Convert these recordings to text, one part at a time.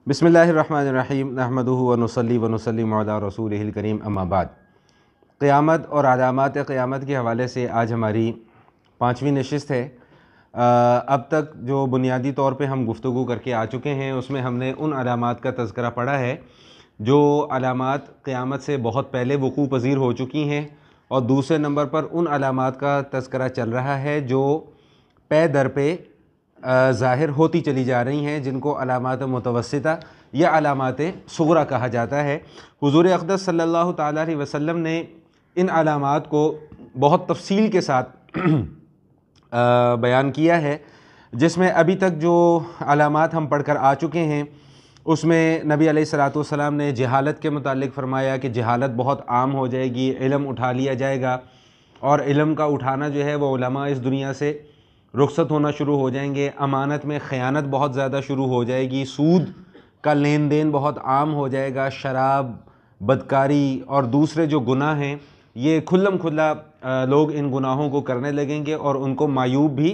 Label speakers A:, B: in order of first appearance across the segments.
A: بسم اللہ الرحمن الرحیم نحمدہ ونصلی ونسلم علی رسولہ الکریم اما بعد۔ قیامت اور علامات قیامت کے حوالے سے آج ہماری 5ویں نشست ہے۔ اب تک جو بنیادی طور پہ ہم گفتگو کر کے آ چکے ہیں اس میں ہم نے ان علامات کا تذکرہ پڑھا ہے جو علامات قیامت سے بہت پہلے وقوع پذیر ہو چکی ہیں، اور دوسرے نمبر پر ان علامات کا تذکرہ چل رہا ہے جو پے در پہ ظاہر ہوتی چلی جا رہی ہیں، جن کو علامات متوسطہ یا علامات صغریٰ کہا جاتا ہے۔ حضور اقدس صلی اللہ تعالیٰ علیہ وسلم نے ان علامات کو بہت تفصیل کے ساتھ بیان کیا ہے، جس میں ابھی تک جو علامات ہم پڑھ کر آ چکے ہیں اس میں نبی علیہ الصلوۃ والسلام نے جہالت کے متعلق فرمایا کہ جہالت بہت عام ہو جائے گی، علم اٹھا لیا جائے گا، اور علم کا اٹھانا جو ہے وہ علماء اس دنیا سے رخصت ہونا شروع ہو جائیں گے۔ امانت میں خیانت بہت زیادہ شروع ہو جائے گی، سود کا لین دین بہت عام ہو جائے گا، شراب، بدکاری اور دوسرے جو گناہ ہیں یہ کھلم کھلا لوگ ان گناہوں کو کرنے لگیں گے اور ان کو معیوب بھی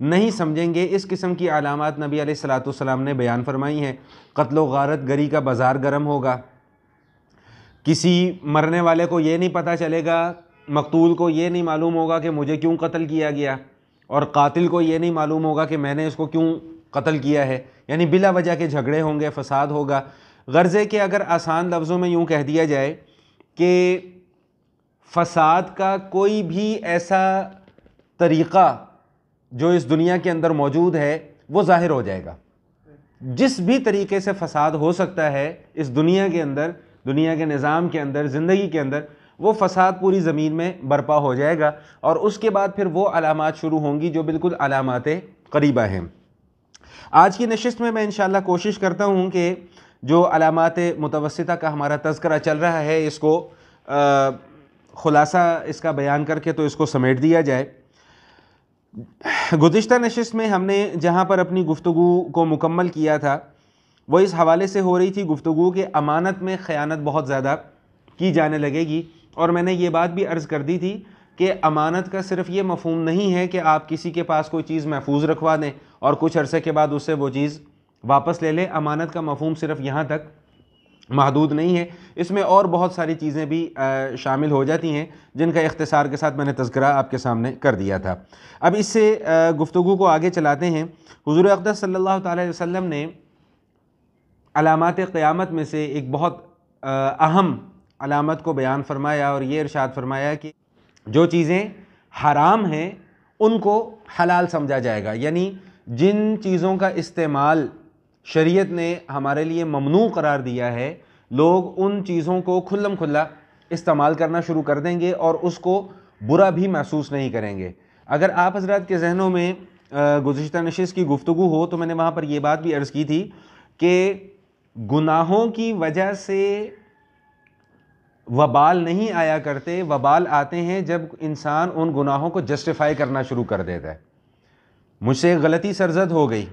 A: نہیں سمجھیں گے۔ اس قسم کی علامات نبی علیہ الصلوۃ والسلام نے بیان فرمائی ہیں۔ قتل و غارت گری کا بازار گرم ہوگا، کسی مرنے والے کو یہ نہیں پتہ چلے گا، مقتول کو یہ نہیں معلوم ہوگا کہ مجھے کیوں قتل کیا گیا، اور قاتل کو یہ نہیں معلوم ہوگا کہ میں نے اس کو کیوں قتل کیا ہے، یعنی بلا وجہ کے جھگڑے ہوں گے، فساد ہوگا۔ غرض ہے کہ اگر آسان لفظوں میں یوں کہہ دیا جائے کہ فساد کا کوئی بھی ایسا طریقہ جو اس دنیا کے اندر موجود ہے وہ ظاہر ہو جائے گا۔ جس بھی طریقے سے فساد ہو سکتا ہے اس دنیا کے اندر، دنیا کے نظام کے اندر، زندگی کے اندر، وہ فساد پوری زمین میں برپا ہو جائے گا، اور اس کے بعد پھر وہ علامات شروع ہوں گی جو بالکل علامات قریبہ ہیں۔ آج کی نشست میں انشاءاللہ کوشش کرتا ہوں کہ جو علامات متوسطہ کا ہمارا تذکرہ چل رہا ہے اس کو خلاصہ اس کا بیان کر کے تو اس کو سمیٹ دیا جائے۔ گزشتہ نشست میں ہم نے جہاں پر اپنی گفتگو کو مکمل کیا تھا وہ اس حوالے سے ہو رہی تھی گفتگو کہ امانت میں خیانت بہت زیادہ کی جانے لگے گی، اور میں نے یہ بات بھی عرض کر دی تھی کہ امانت کا صرف یہ مفہوم نہیں ہے کہ آپ کسی کے پاس کوئی چیز محفوظ رکھوا دیں اور کچھ عرصے کے بعد اس سے وہ چیز واپس لے لیں۔ امانت کا مفہوم صرف یہاں تک محدود نہیں ہے، اس میں اور بہت ساری چیزیں بھی شامل ہو جاتی ہیں جن کا اختصار کے ساتھ میں نے تذکرہ آپ کے سامنے کر دیا تھا۔ اب اس سے گفتگو کو آگے چلاتے ہیں۔ حضور اقدس صلی اللہ تعالیٰ علیہ وسلم نے علامات قیامت میں سے ایک بہت اہم علامت کو بیان فرمایا اور یہ ارشاد فرمایا کہ جو چیزیں حرام ہیں ان کو حلال سمجھا جائے گا، یعنی جن چیزوں کا استعمال شریعت نے ہمارے لیے ممنوع قرار دیا ہے لوگ ان چیزوں کو کھلم کھلا استعمال کرنا شروع کر دیں گے اور اس کو برا بھی محسوس نہیں کریں گے۔ اگر آپ حضرات کے ذہنوں میں گزشتہ نشست کی گفتگو ہو تو میں نے وہاں پر یہ بات بھی عرض کی تھی کہ گناہوں کی وجہ سے وبال نہیں آیا کرتے، وبال آتے ہیں جب انسان ان گناہوں کو جسٹیفائی کرنا شروع کر دیتا ہے۔ مجھ سے غلطی سرزد ہو گئی،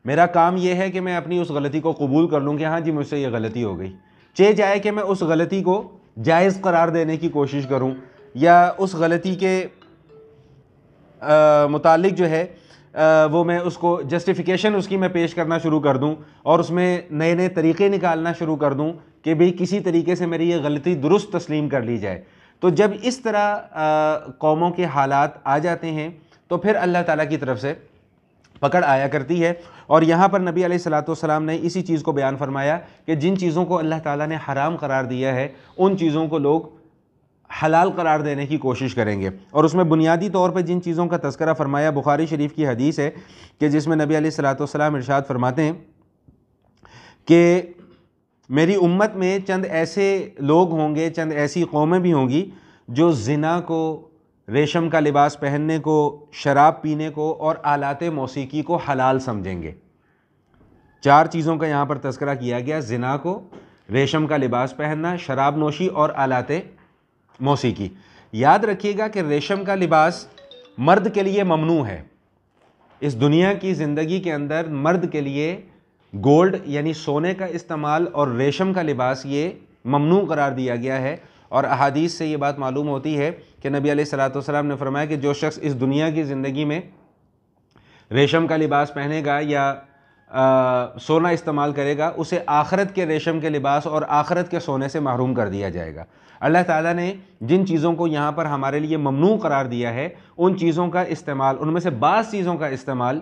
A: میرا کام یہ ہے کہ میں اپنی اس غلطی کو قبول کر لوں کہ ہاں جی مجھ سے یہ غلطی ہو گئی، چہ جائے کہ میں اس غلطی کو جائز قرار دینے کی کوشش کروں یا اس غلطی کے متعلق جو ہے وہ میں اس کو جسٹیفیکیشن اس کی میں پیش کرنا شروع کر دوں اور اس میں نئے نئے طریقے نکالنا شروع کر دوں کہ بھئی کسی طریقے سے میری یہ غلطی درست تسلیم کر لی جائے۔ تو جب اس طرح قوموں کے حالات آ جاتے ہیں تو پھر اللہ تعالیٰ کی طرف سے پکڑ آیا کرتی ہے، اور یہاں پر نبی علیہ الصلوۃ والسلام نے اسی چیز کو بیان فرمایا کہ جن چیزوں کو اللہ تعالیٰ نے حرام قرار دیا ہے ان چیزوں کو لوگ حلال قرار دینے کی کوشش کریں گے، اور اس میں بنیادی طور پہ جن چیزوں کا تذکرہ فرمایا بخاری شریف کی حدیث ہے کہ جس میں نبی علیہ الصلوۃ والسلام ارشاد فرماتے ہیں کہ میری امت میں چند ایسے لوگ ہوں گے، چند ایسی قومیں بھی ہوں گی جو زنا کو، ریشم کا لباس پہننے کو، شراب پینے کو اور آلات موسیقی کو حلال سمجھیں گے۔ 4 چیزوں کا یہاں پر تذکرہ کیا گیا: زنا کو، ریشم کا لباس پہننا، شراب نوشی اور آلات موسیقی۔ یاد رکھیے گا کہ ریشم کا لباس مرد کے لیے ممنوع ہے۔ اس دنیا کی زندگی کے اندر مرد کے لیے گولڈ یعنی سونے کا استعمال اور ریشم کا لباس یہ ممنوع قرار دیا گیا ہے، اور احادیث سے یہ بات معلوم ہوتی ہے کہ نبی علیہ الصلوۃ والسلام نے فرمایا کہ جو شخص اس دنیا کی زندگی میں ریشم کا لباس پہنے گا یا سونا استعمال کرے گا اسے آخرت کے ریشم کے لباس اور آخرت کے سونے سے محروم کر دیا جائے گا۔ اللہ تعالیٰ نے جن چیزوں کو یہاں پر ہمارے لیے ممنوع قرار دیا ہے، ان چیزوں کا استعمال، ان میں سے بعض چیزوں کا استعمال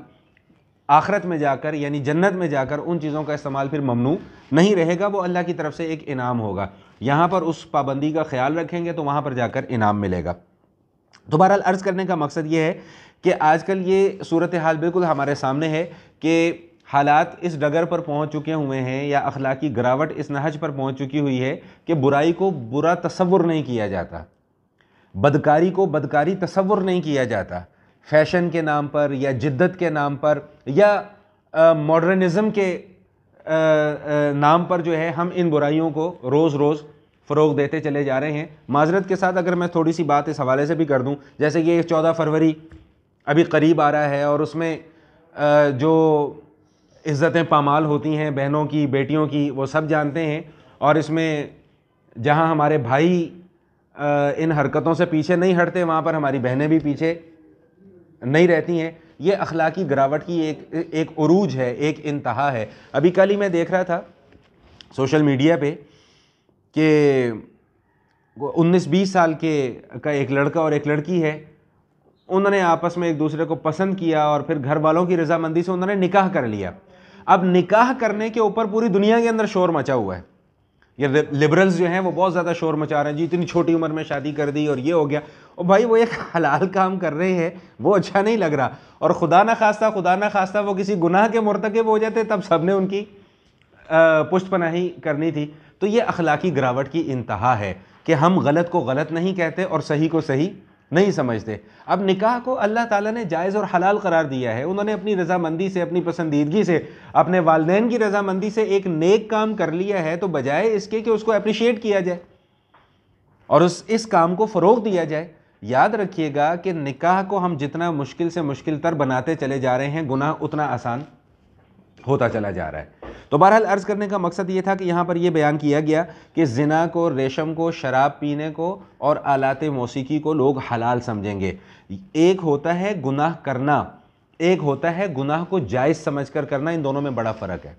A: آخرت میں جا کر یعنی جنت میں جا کر ان چیزوں کا استعمال پھر ممنوع نہیں رہے گا، وہ اللہ کی طرف سے ایک انعام ہوگا۔ یہاں پر اس پابندی کا خیال رکھیں گے تو وہاں پر جا کر انعام ملے گا۔ تو بہرحال عرض کرنے کا مقصد یہ ہے کہ آج کل یہ صورتحال بالکل ہمارے سامنے ہے کہ حالات اس ڈگر پر پہنچ چکے ہوئے ہیں یا اخلاقی گراوٹ اس نہج پر پہنچ چکی ہوئی ہے کہ برائی کو برا تصور نہیں کیا جاتا، بدکاری کو بدکاری تصور نہیں کیا جاتا، فیشن کے نام پر یا جدت کے نام پر یا ماڈرنزم کے نام پر جو ہے ہم ان برائیوں کو روز روز فروغ دیتے چلے جا رہے ہیں۔ معذرت کے ساتھ اگر میں تھوڑی سی بات اس حوالے سے بھی کر دوں، جیسے کہ 14 فروری ابھی قریب آ رہا ہے اور اس میں جو عزتیں پامال ہوتی ہیں بہنوں کی، بیٹیوں کی، وہ سب جانتے ہیں، اور اس میں جہاں ہمارے بھائی ان حرکتوں سے پیچھے نہیں ہٹتے وہاں پر ہماری بہنیں بھی پیچھے نہیں رہتی ہیں۔ یہ اخلاقی گراوٹ کی ایک عروج ہے، ایک انتہا ہے۔ ابھی کل ہی میں دیکھ رہا تھا سوشل میڈیا پہ کہ 19-20 سال کا ایک لڑکا اور ایک لڑکی ہے، انہوں نے آپس میں ایک دوسرے کو پسند کیا اور پھر گھر والوں کی رضامندی سے انہوں نے نکاح کر لیا۔ اب نکاح کرنے کے اوپر پوری دنیا کے اندر شور مچا ہوا ہے۔ یہ لبرلز جو ہیں وہ بہت زیادہ شور مچا رہے ہیں، جی اتنی چھوٹی عمر میں شادی کر دی اور یہ ہو گیا۔ اور بھائی وہ ایک حلال کام کر رہے ہیں، وہ اچھا نہیں لگ رہا، اور خدا نہ خواستہ وہ کسی گناہ کے مرتکب ہو جاتے تب سب نے ان کی پشت پناہی کرنی تھی۔ تو یہ اخلاقی گراوٹ کی انتہا ہے کہ ہم غلط کو غلط نہیں کہتے اور صحیح کو صحیح نہیں سمجھتے۔ اب نکاح کو اللہ تعالیٰ نے جائز اور حلال قرار دیا ہے، انہوں نے اپنی رضامندی سے، اپنی پسندیدگی سے، اپنے والدین کی رضامندی سے ایک نیک کام کر لیا ہے، تو بجائے اس کے کہ اس کو اپریشیٹ کیا جائے اور اس کام کو فروغ دیا جائے۔ یاد رکھیے گا کہ نکاح کو ہم جتنا مشکل سے مشکل تر بناتے چلے جا رہے ہیں، گناہ اتنا آسان ہوتا چلا جا رہا ہے۔ تو بہرحال عرض کرنے کا مقصد یہ تھا کہ یہاں پر یہ بیان کیا گیا کہ زنا کو، ریشم کو، شراب پینے کو اور آلات موسیقی کو لوگ حلال سمجھیں گے۔ ایک ہوتا ہے گناہ کرنا، ایک ہوتا ہے گناہ کو جائز سمجھ کر کرنا، ان دونوں میں بڑا فرق ہے۔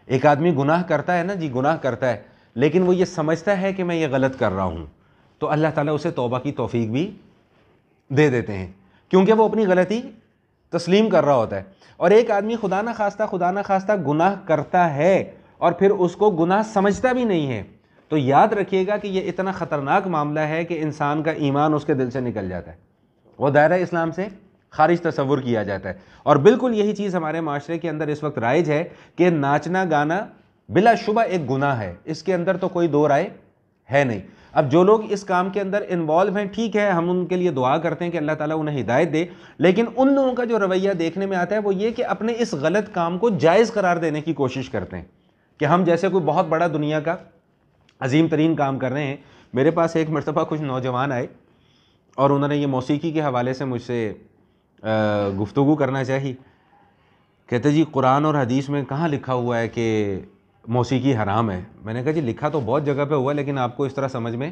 A: ایک آدمی گناہ کرتا ہے نا جی، گناہ کرتا ہے، لیکن وہ یہ سمجھتا ہے کہ میں یہ غلط کر رہا ہوں، تو اللہ تعالیٰ اسے توبہ کی توفیق بھی دے دیتے ہیں، کیونکہ وہ اپنی غلطی تسلیم کر رہا ہوتا ہے۔ اور ایک آدمی خدا نہ خواستہ گناہ کرتا ہے اور پھر اس کو گناہ سمجھتا بھی نہیں ہے، تو یاد رکھیے گا کہ یہ اتنا خطرناک معاملہ ہے کہ انسان کا ایمان اس کے دل سے نکل جاتا ہے، وہ دائرہ اسلام سے خارج تصور کیا جاتا ہے۔ اور بالکل یہی چیز ہمارے معاشرے کے اندر اس وقت رائج ہے کہ ناچنا گانا بلا شبہ ایک گناہ ہے، اس کے اندر تو کوئی دو رائے ہے نہیں۔ اب جو لوگ اس کام کے اندر انوالو ہیں، ٹھیک ہے، ہم ان کے لیے دعا کرتے ہیں کہ اللہ تعالیٰ انہیں ہدایت دے، لیکن ان لوگوں کا جو رویہ دیکھنے میں آتا ہے وہ یہ کہ اپنے اس غلط کام کو جائز قرار دینے کی کوشش کرتے ہیں کہ ہم جیسے کوئی بہت بڑا دنیا کا عظیم ترین کام کر رہے ہیں۔ میرے پاس ایک مرتبہ کچھ نوجوان آئے اور انہوں نے یہ موسیقی کے حوالے سے مجھ سے گفتگو کرنا چاہی۔ کہتے جی قرآن اور حدیث میں کہاں لکھا ہوا ہے کہ موسیقی حرام ہے؟ میں نے کہا جی لکھا تو بہت جگہ پہ ہوا ہے، لیکن آپ کو اس طرح سمجھ میں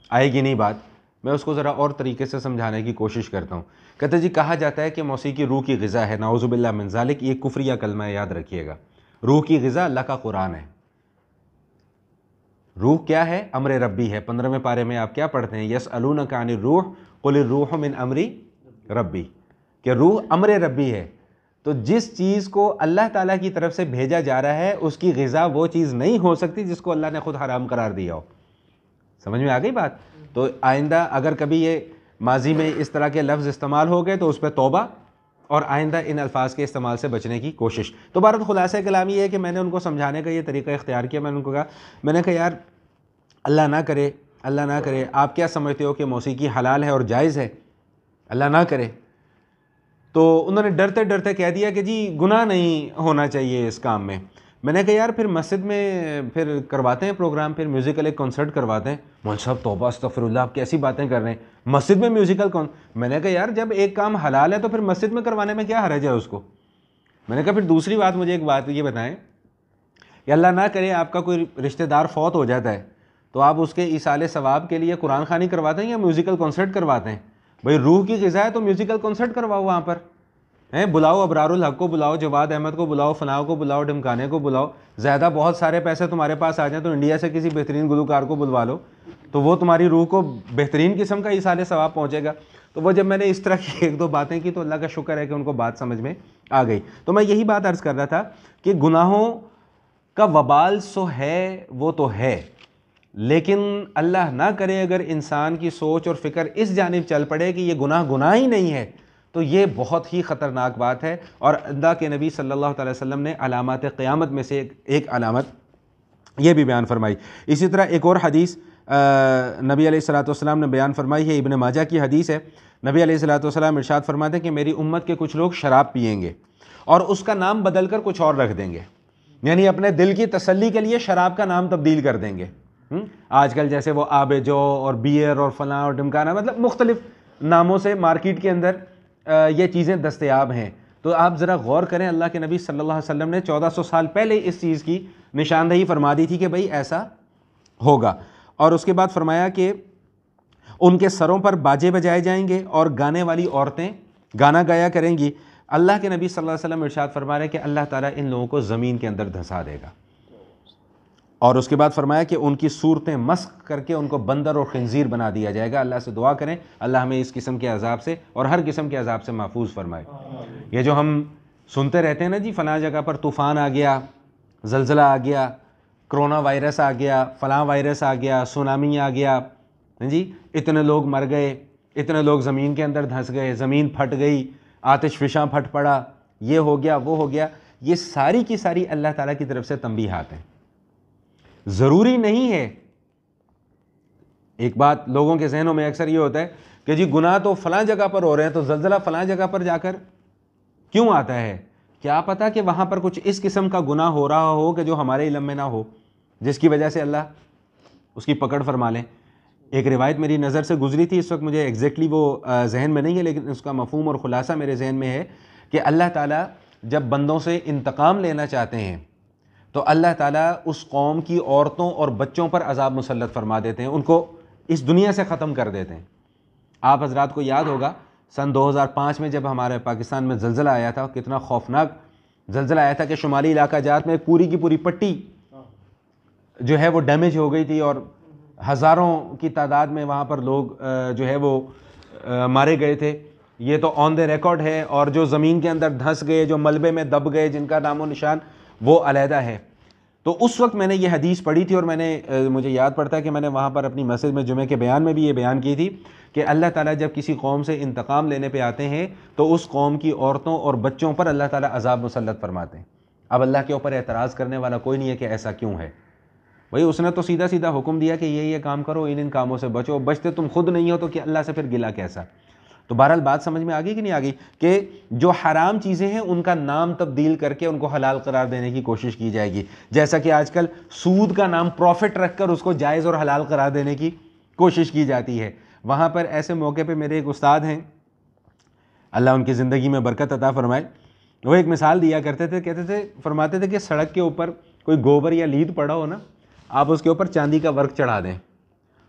A: آئے گی نہیں بات۔ میں اس کو ذرا اور طریقے سے سمجھانے کی کوشش کرتا ہوں۔ کہتے جی کہا جاتا ہے کہ موسیقی روح کی غذا ہے، نعوذ باللہ من ذالک، یہ کفریہ کلمہ ہے، یاد رکھیے گا۔ روح کی غذا اللہ کا قرآن ہے۔ روح کیا ہے؟ امر ربی ہے۔ 15ویں پارے میں آپ کیا پڑھتے ہیں؟ یسألونک عن الروح قل الروح من امر ربی، کہ روح امر ربی ہے۔ تو جس چیز کو اللہ تعالیٰ کی طرف سے بھیجا جا رہا ہے اس کی غذا وہ چیز نہیں ہو سکتی جس کو اللہ نے خود حرام قرار دیا ہو۔ سمجھ میں آ گئی بات؟ تو آئندہ اگر کبھی یہ ماضی میں اس طرح کے لفظ استعمال ہو گئے تو اس پہ توبہ، اور آئندہ ان الفاظ کے استعمال سے بچنے کی کوشش۔ تو بہرحال خلاصہ کلام یہ ہے کہ میں نے ان کو سمجھانے کا یہ طریقہ اختیار کیا۔ میں نے ان کو کہا، میں نے کہا یار اللہ نہ کرے آپ کیا سمجھتے ہو کہ موسیقی حلال ہے اور جائز ہے؟ اللہ نہ کرے۔ تو انہوں نے ڈرتے ڈرتے کہہ دیا کہ جی گناہ نہیں ہونا چاہیے اس کام میں۔ میں نے کہا یار پھر مسجد میں پھر کرواتے ہیں پروگرام، پھر میوزیکل ایک کنسرٹ کرواتے ہیں۔ مول صاحب توبہ استغفر اللہ، آپ کیسی باتیں کر رہے ہیں، مسجد میں میوزیکل میں نے کہا یار جب ایک کام حلال ہے تو پھر مسجد میں کروانے میں کیا حرج ہے اس کو۔ میں نے کہا پھر دوسری بات مجھے ایک بات یہ بتائیں کہ اللہ نہ کرے آپ کا کوئی رشتہ دار فوت ہو جاتا ہے تو آپ اس کے ایصال ثواب کے لیے قرآن خوانی کرواتے ہیں یا میوزیکل کنسرٹ کرواتے ہیں؟ بھئی روح کی غذا ہے تو میوزیکل کنسرٹ کرواؤ وہاں پر۔ بلاؤ ابرار الحق کو بلاؤ، جواد احمد کو بلاؤ، فلاں کو بلاؤ، ڈھمکانے کو بلاؤ، زیادہ بہت سارے پیسے تمہارے پاس آ جائیں تو انڈیا سے کسی بہترین گلوکار کو بلوا لو، تو وہ تمہاری روح کو بہترین قسم کا ایصال ثواب پہنچے گا۔ تو وہ جب میں نے اس طرح کی ایک دو باتیں کی تو اللہ کا شکر ہے کہ ان کو بات سمجھ میں آ گئی۔ تو میں یہی بات عرض کر رہا تھا کہ گناہوں کا وبال سو ہے وہ تو ہے، لیکن اللہ نہ کرے اگر انسان کی سوچ اور فکر اس جانب چل پڑے کہ یہ گناہ ہی نہیں ہے تو یہ بہت ہی خطرناک بات ہے۔ اور اللہ کے نبی صلی اللہ علیہ وسلم نے علامات قیامت میں سے ایک علامت یہ بھی بیان فرمائی۔ اسی طرح ایک اور حدیث نبی علیہ الصلوۃ والسلام نے بیان فرمائی ہے، ابن ماجہ کی حدیث ہے۔ نبی علیہ الصلوۃ والسلام ارشاد فرماتے ہیں کہ میری امت کے کچھ لوگ شراب پئیں گے اور اس کا نام بدل کر کچھ اور رکھ دیں گے، یعنی اپنے دل کی تسلی کے لیے شراب کا نام تبدیل کر دیں گے۔ آج کل جیسے وہ آب جو اور بیئر اور فلاں اور ڈمکانا، مطلب مختلف ناموں سے مارکیٹ کے اندر یہ چیزیں دستیاب ہیں۔ تو آپ ذرا غور کریں، اللہ کے نبی صلی اللہ علیہ وسلم نے 1400 سال پہلے اس چیز کی نشاندہی فرما دی تھی کہ بھئی ایسا ہوگا۔ اور اس کے بعد فرمایا کہ ان کے سروں پر باجے بجائے جائیں گے اور گانے والی عورتیں گانا گایا کریں گی۔ اللہ کے نبی صلی اللہ علیہ وسلم ارشاد فرما رہے ہیں کہ اللہ تعالیٰ ان لوگوں کو زمین کے اندر دھنسا دے گا۔ اور اس کے بعد فرمایا کہ ان کی صورتیں مسخ کر کے ان کو بندر اور خنزیر بنا دیا جائے گا۔ اللہ سے دعا کریں اللہ ہمیں اس قسم کے عذاب سے اور ہر قسم کے عذاب سے محفوظ فرمائے۔ یہ جو ہم سنتے رہتے ہیں نا جی، فلاں جگہ پر طوفان آ گیا، زلزلہ آ گیا، کرونا وائرس آ گیا، فلاں وائرس آ گیا، سونامی آ گیا، جی اتنے لوگ مر گئے، اتنے لوگ زمین کے اندر دھنس گئے، زمین پھٹ گئی، آتش فشاں پھٹ پڑا، یہ ہو گیا وہ ہو گیا، یہ ساری کی ساری اللہ تعالیٰ کی طرف سے تنبیہات ہیں۔ ضروری نہیں ہے، ایک بات لوگوں کے ذہنوں میں اکثر یہ ہوتا ہے کہ جی گناہ تو فلاں جگہ پر ہو رہے ہیں تو زلزلہ فلاں جگہ پر جا کر کیوں آتا ہے؟ کیا پتہ کہ وہاں پر کچھ اس قسم کا گناہ ہو رہا ہو کہ جو ہمارے علم میں نہ ہو، جس کی وجہ سے اللہ اس کی پکڑ فرما لیں۔ ایک روایت میری نظر سے گزری تھی، اس وقت مجھے ایگزیکٹلی وہ ذہن میں نہیں ہے، لیکن اس کا مفہوم اور خلاصہ میرے ذہن میں ہے کہ اللہ تعالیٰ جب بندوں سے انتقام لینا چاہتے ہیں تو اللہ تعالیٰ اس قوم کی عورتوں اور بچوں پر عذاب مسلط فرما دیتے ہیں، ان کو اس دنیا سے ختم کر دیتے ہیں۔ آپ حضرات کو یاد ہوگا سن 2005 میں جب ہمارے پاکستان میں زلزلہ آیا تھا، کتنا خوفناک زلزلہ آیا تھا کہ شمالی علاقہ جات میں پوری کی پوری پٹی جو ہے وہ ڈیمیج ہو گئی تھی اور ہزاروں کی تعداد میں وہاں پر لوگ جو ہے وہ مارے گئے تھے۔ یہ تو آن دی ریکارڈ ہے، اور جو زمین کے اندر دھنس گئے، جو ملبے میں دب گئے، جن کا نام و نشان وہ علیحدہ ہے۔ تو اس وقت میں نے یہ حدیث پڑھی تھی اور مجھے یاد پڑتا ہے کہ میں نے وہاں پر اپنی مسجد میں جمعے کے بیان میں بھی یہ بیان کی تھی کہ اللہ تعالیٰ جب کسی قوم سے انتقام لینے پہ آتے ہیں تو اس قوم کی عورتوں اور بچوں پر اللہ تعالیٰ عذاب مسلط فرماتے ہیں۔ اب اللہ کے اوپر اعتراض کرنے والا کوئی نہیں ہے کہ ایسا کیوں ہے، بھئی اس نے تو سیدھا سیدھا حکم دیا کہ یہ کام کرو، ان کاموں سے بچو، بچتے تم خود نہیں ہو تو کہ اللہ سے پھر گلہ کیسا؟ تو بہرحال بات سمجھ میں آ گئی کہ نہیں آ گئی کہ جو حرام چیزیں ہیں ان کا نام تبدیل کر کے ان کو حلال قرار دینے کی کوشش کی جائے گی، جیسا کہ آج کل سود کا نام پروفٹ رکھ کر اس کو جائز اور حلال قرار دینے کی کوشش کی جاتی ہے۔ وہاں پر ایسے موقع پہ میرے ایک استاد ہیں، اللہ ان کی زندگی میں برکت عطا فرمائے، وہ ایک مثال دیا کرتے تھے، کہتے تھے، فرماتے تھے کہ سڑک کے اوپر کوئی گوبر یا لید پڑا ہو نا، آپ اس کے اوپر چاندی کا ورق چڑھا دیں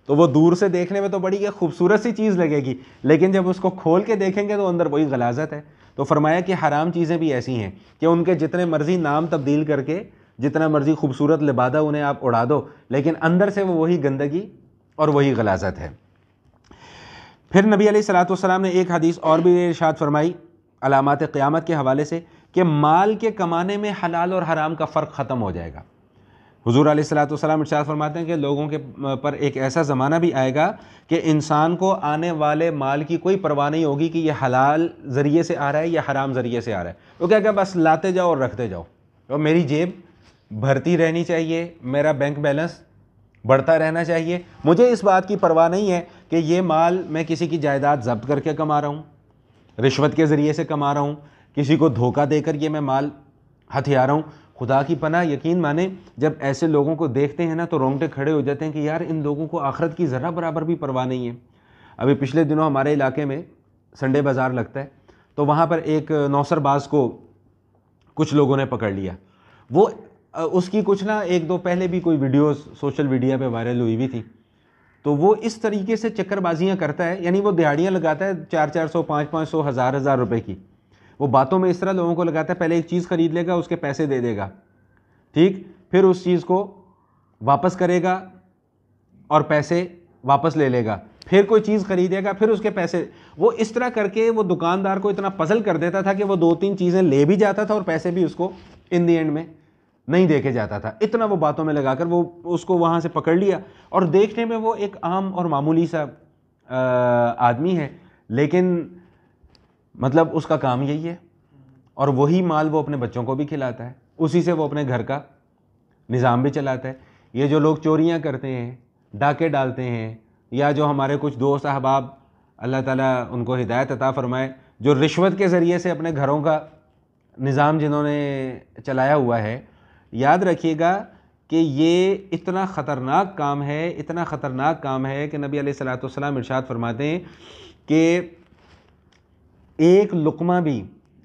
A: تو وہ دور سے دیکھنے میں تو بڑی خوبصورت سی چیز لگے گی، لیکن جب اس کو کھول کے دیکھیں گے تو اندر وہی غلاظت ہے۔ تو فرمایا کہ حرام چیزیں بھی ایسی ہیں کہ ان کے جتنے مرضی نام تبدیل کر کے جتنا مرضی خوبصورت لبادہ انہیں آپ اڑا دو، لیکن اندر سے وہ وہی گندگی اور وہی غلاظت ہے۔ پھر نبی علیہ الصلوۃ والسلام نے ایک حدیث اور بھی ارشاد فرمائی علامات قیامت کے حوالے سے کہ مال کے کمانے میں حلال اور حرام کا فرق ختم ہو جائے گا۔ حضور علیہ الصلوۃ والسلام ارشاد فرماتے ہیں کہ لوگوں کے پر ایک ایسا زمانہ بھی آئے گا کہ انسان کو آنے والے مال کی کوئی پرواہ نہیں ہوگی کہ یہ حلال ذریعے سے آ رہا ہے یا حرام ذریعے سے آ رہا ہے، وہ کہے گا بس لاتے جاؤ اور رکھتے جاؤ، اور میری جیب بھرتی رہنی چاہیے، میرا بینک بیلنس بڑھتا رہنا چاہیے، مجھے اس بات کی پرواہ نہیں ہے کہ یہ مال میں کسی کی جائیداد ضبط کر کے کما رہا ہوں، رشوت کے ذریعے سے کما رہا ہوں، کسی کو دھوکہ دے کر یہ میں مال ہتھیار رہا ہوں۔ خدا کی پناہ یقین مانیں جب ایسے لوگوں کو دیکھتے ہیں نا تو رونگٹے کھڑے ہو جاتے ہیں کہ یار ان لوگوں کو آخرت کی ذرہ برابر بھی پرواہ نہیں ہے۔ ابھی پچھلے دنوں ہمارے علاقے میں سنڈے بازار لگتا ہے، تو وہاں پر ایک نوسر باز کو کچھ لوگوں نے پکڑ لیا، وہ اس کی کچھ نہ ایک دو پہلے بھی کوئی ویڈیوز سوشل میڈیا پہ وائرل ہوئی بھی تھی، تو وہ اس طریقے سے چکر بازیاں کرتا ہے، یعنی وہ دہاڑیاں لگاتا ہے 400 500 500 1000 روپے کی، وہ باتوں میں اس طرح لوگوں کو لگاتا ہے، پہلے ایک چیز خرید لے گا، اس کے پیسے دے دے گا، ٹھیک، پھر اس چیز کو واپس کرے گا اور پیسے واپس لے لے گا، پھر کوئی چیز خریدے گا، پھر اس کے پیسے، وہ اس طرح کر کے وہ دکاندار کو اتنا پزل کر دیتا تھا کہ وہ 2-3 چیزیں لے بھی جاتا تھا اور پیسے بھی اس کو ان دی اینڈ میں نہیں دے کے جاتا تھا، اتنا وہ باتوں میں لگا کر وہ اس کو وہاں سے پکڑ لیا، اور دیکھنے میں وہ ایک عام اور معمولی سا آدمی ہے، لیکن مطلب اس کا کام یہی ہے، اور وہی مال وہ اپنے بچوں کو بھی کھلاتا ہے، اسی سے وہ اپنے گھر کا نظام بھی چلاتا ہے۔ یہ جو لوگ چوریاں کرتے ہیں، ڈاکے ڈالتے ہیں، یا جو ہمارے کچھ دوست احباب اللہ تعالیٰ ان کو ہدایت عطا فرمائے، جو رشوت کے ذریعے سے اپنے گھروں کا نظام جنہوں نے چلایا ہوا ہے، یاد رکھیے گا کہ یہ اتنا خطرناک کام ہے، اتنا خطرناک کام ہے کہ نبی علیہ الصلوۃ والسلام ارشاد فرماتے ہیں کہ ایک لقمہ بھی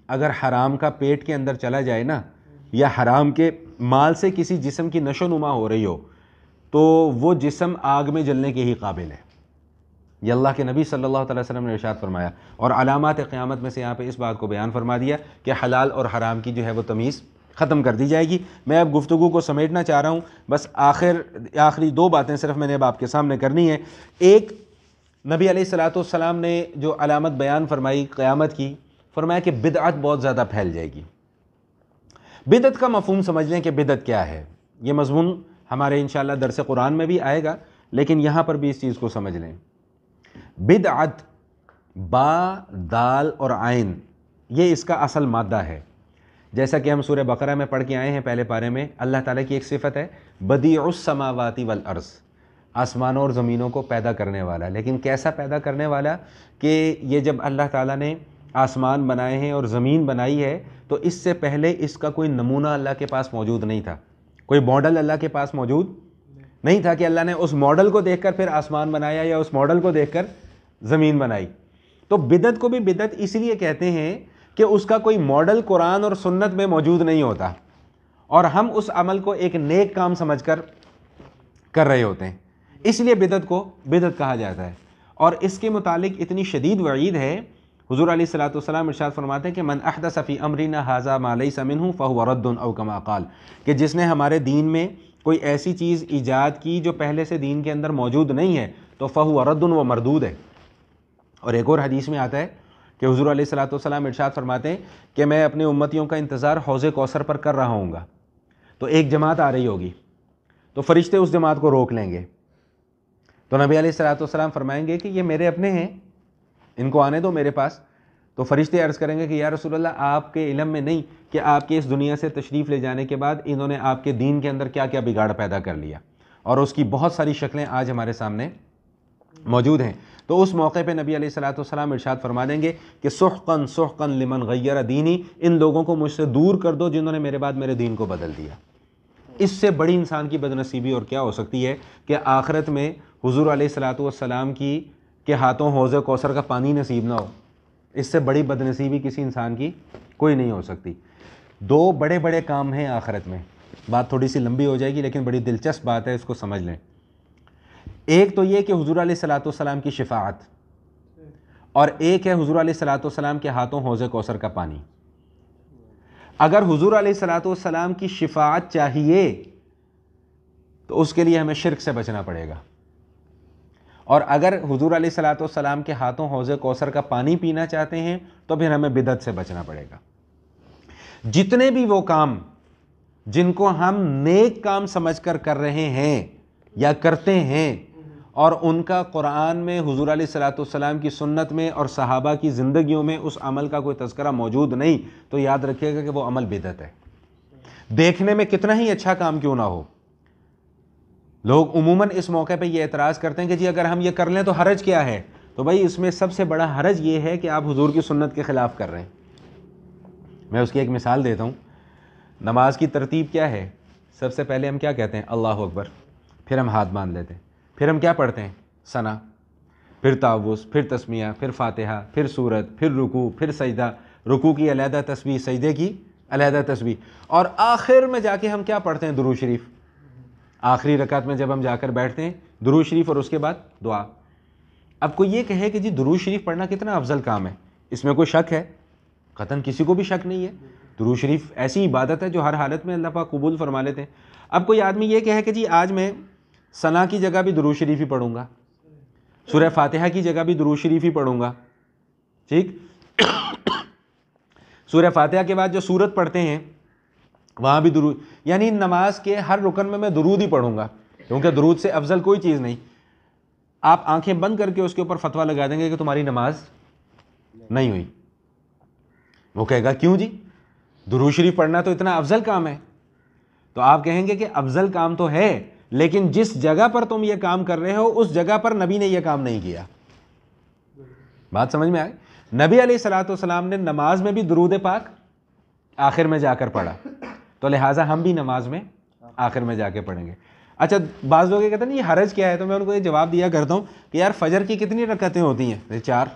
A: اگر حرام کا پیٹ کے اندر چلا جائے نا، یا حرام کے مال سے کسی جسم کی نشو نما ہو رہی ہو، تو وہ جسم آگ میں جلنے کے ہی قابل ہے۔ یہ اللہ کے نبی صلی اللہ علیہ وسلم نے ارشاد فرمایا، اور علامات قیامت میں سے یہاں پہ اس بات کو بیان فرما دیا کہ حلال اور حرام کی جو ہے وہ تمیز ختم کر دی جائے گی۔ میں اب گفتگو کو سمیٹنا چاہ رہا ہوں، بس آخری 2 باتیں صرف میں نے اب آپ کے سامنے کرنی ہے۔ ایک، نبی علیہ الصلوۃ والسلام نے جو علامت بیان فرمائی قیامت کی، فرمایا کہ بدعت بہت زیادہ پھیل جائے گی۔ بدعت کا مفہوم سمجھ لیں کہ بدعت کیا ہے، یہ مضمون ہمارے انشاءاللہ درس قرآن میں بھی آئے گا، لیکن یہاں پر بھی اس چیز کو سمجھ لیں۔ بدعت، با، دال اور عین، یہ اس کا اصل مادہ ہے۔ جیسا کہ ہم سورہ بقرہ میں پڑھ کے آئے ہیں پہلے پارے میں، اللہ تعالیٰ کی ایک صفت ہے بدیع السماوات والارض، آسمانوں اور زمینوں کو پیدا کرنے والا۔ لیکن کیسا پیدا کرنے والا کہ یہ جب اللہ تعالیٰ نے آسمان بنائے ہیں اور زمین بنائی ہے، تو اس سے پہلے اس کا کوئی نمونہ اللہ کے پاس موجود نہیں تھا، کوئی ماڈل اللہ کے پاس موجود نہیں تھا کہ اللہ نے اس ماڈل کو دیکھ کر پھر آسمان بنایا یا اس ماڈل کو دیکھ کر زمین بنائی۔ تو بدعت کو بھی بدعت اس لیے کہتے ہیں کہ اس کا کوئی ماڈل قرآن اور سنت میں موجود نہیں ہوتا، اور ہم اس عمل کو ایک نیک کام سمجھ کر رہے ہوتے ہیں، اس لیے بدعت کو بدعت کہا جاتا ہے۔ اور اس کے متعلق اتنی شدید وعید ہے، حضور علیہ الصلوۃ والسلام ارشاد فرماتے ہیں کہ من احدث فی امرنا ھذا ما لیس منہ فہو رد او کما قال، کہ جس نے ہمارے دین میں کوئی ایسی چیز ایجاد کی جو پہلے سے دین کے اندر موجود نہیں ہے تو فہو رد، وہ مردود ہے۔ اور ایک اور حدیث میں آتا ہے کہ حضور علیہ الصلوۃ والسلام ارشاد فرماتے ہیں کہ میں اپنے امتیوں کا انتظار حوض کوثر پر کر رہا ہوں گا، تو ایک جماعت آ رہی ہوگی، تو فرشتے اس جماعت کو روک لیں گے، تو نبی علیہ الصلوۃ والسلام فرمائیں گے کہ یہ میرے اپنے ہیں، ان کو آنے دو میرے پاس۔ تو فرشتے عرض کریں گے کہ یا رسول اللہ، آپ کے علم میں نہیں کہ آپ کے اس دنیا سے تشریف لے جانے کے بعد انہوں نے آپ کے دین کے اندر کیا کیا بگاڑ پیدا کر لیا، اور اس کی بہت ساری شکلیں آج ہمارے سامنے موجود ہیں۔ تو اس موقع پہ نبی علیہ الصلوۃ والسلام ارشاد فرما دیں گے کہ سحقاً سحقاً لمن غیر دینی، ان لوگوں کو مجھ سے دور کر دو جنہوں نے میرے بعد میرے دین کو بدل دیا۔ اس سے بڑی انسان کی بدنصیبی اور کیا ہو سکتی ہے کہ آخرت میں حضور علیہ الصلوۃ والسلام کے ہاتھوں حوض کوثر کا پانی نصیب نہ ہو۔ اس سے بڑی بدنصیبی کسی انسان کی کوئی نہیں ہو سکتی۔ 2 بڑے بڑے کام ہیں آخرت میں، بات تھوڑی سی لمبی ہو جائے گی لیکن بڑی دلچسپ بات ہے، اس کو سمجھ لیں۔ ایک تو یہ کہ حضور علیہ الصلوۃ والسلام کی شفاعت، اور ایک ہے حضور علیہ الصلوۃ والسلام کے ہاتھوں حوض کوثر کا پانی۔ اگر حضور علیہ الصلوۃ والسلام کی شفاعت چاہیے تو اس کے لیے ہمیں شرک سے بچنا پڑے گا، اور اگر حضور علیہ الصلوۃ والسلام کے ہاتھوں حوض کوثر کا پانی پینا چاہتے ہیں تو پھر ہمیں بدعت سے بچنا پڑے گا۔ جتنے بھی وہ کام جن کو ہم نیک کام سمجھ کر رہے ہیں یا کرتے ہیں، اور ان کا قرآن میں، حضور علیہ الصلوۃ والسلام کی سنت میں اور صحابہ کی زندگیوں میں اس عمل کا کوئی تذکرہ موجود نہیں، تو یاد رکھیے گا کہ وہ عمل بدعت ہے، دیکھنے میں کتنا ہی اچھا کام کیوں نہ ہو۔ لوگ عموماً اس موقع پہ یہ اعتراض کرتے ہیں کہ جی اگر ہم یہ کر لیں تو حرج کیا ہے؟ تو بھائی اس میں سب سے بڑا حرج یہ ہے کہ آپ حضور کی سنت کے خلاف کر رہے ہیں۔ میں اس کی ایک مثال دیتا ہوں۔ نماز کی ترتیب کیا ہے؟ سب سے پہلے ہم کیا کہتے ہیں؟ اللہ اکبر، پھر ہم ہاتھ باندھ لیتے ہیں، پھر ہم کیا پڑھتے ہیں؟ ثنا، پھر تعوذ، پھر تسمیہ، پھر فاتحہ، پھر سورت، پھر رکوع، پھر سجدہ، رکوع کی علیحدہ تسبیح، سجدے کی علیحدہ تسبیح، اور آخر میں جا کے ہم کیا پڑھتے ہیں؟ درود شریف۔ آخری رکعت میں جب ہم جا کر بیٹھتے ہیں درود شریف، اور اس کے بعد دعا۔ اب کوئی یہ کہے کہ جی درود شریف پڑھنا کتنا افضل کام ہے، اس میں کوئی شک ہے؟ قطعاً کسی کو بھی شک نہیں ہے. درود شریف ایسی عبادت ہے جو ہر حالت میں اللہ پاک قبول فرما لیتے ہیں. اب کوئی آدمی یہ کہے کہ جی آج میں ثنا کی جگہ بھی درود شریف ہی پڑھوں گا, سورہ فاتحہ کی جگہ بھی درود شریف ہی پڑھوں گا, ٹھیک, سورہ فاتحہ کے بعد جو سورت پڑھتے ہیں وہاں بھی درود, یعنی نماز کے ہر رکن میں درود ہی پڑھوں گا, کیونکہ درود سے افضل کوئی چیز نہیں. آپ آنکھیں بند کر کے اس کے اوپر فتویٰ لگا دیں گے کہ تمہاری نماز نہیں ہوئی. وہ کہے گا کیوں جی, درود شریف پڑھنا تو اتنا افضل کام ہے. تو آپ کہیں گے کہ افضل کام تو ہے, لیکن جس جگہ پر تم یہ کام کر رہے ہو اس جگہ پر نبی نے یہ کام نہیں کیا. بات سمجھ میں آئے؟ نبی علیہ الصلوۃ والسلام نے نماز میں بھی درود پاک آخر میں جا کر پڑھا, تو لہٰذا ہم بھی نماز میں آخر میں جا کے پڑھیں گے. اچھا, بعض لوگ یہ کہتے ہیں یہ حرج کیا ہے, تو میں ان کو یہ جواب دیا کرتا ہوں کہ یار فجر کی کتنی رکعتیں ہوتی ہیں؟ 4,